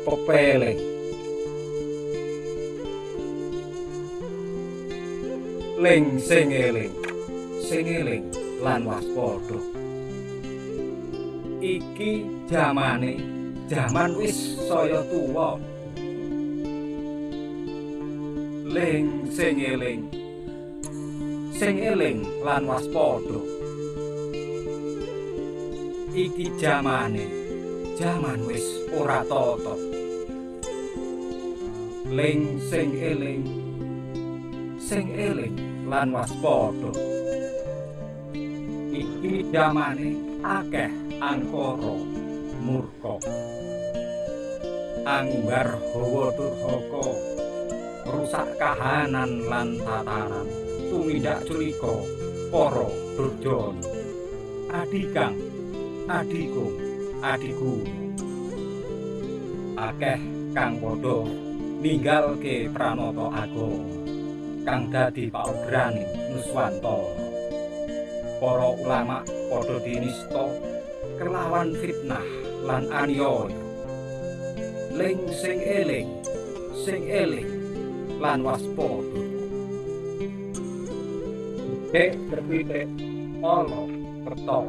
pepeleh ling sing eling lan waspada iki jaman wis saya tuwa ling sing eling lan waspada iki jaman wis ora tata ling sing eling lan waspada iki jamane akeh angkara murka anggar hawa durhaka rusak kahanan lan tatanan tumindak culika para durjana adikang adikku akeh kang padha ninggalke pranata agama kang dadi paudraning Nuswantara para ulama padha dinista kelawan fitnah lan aniaya ling sing eling lan waspada dek berpitik ala kerta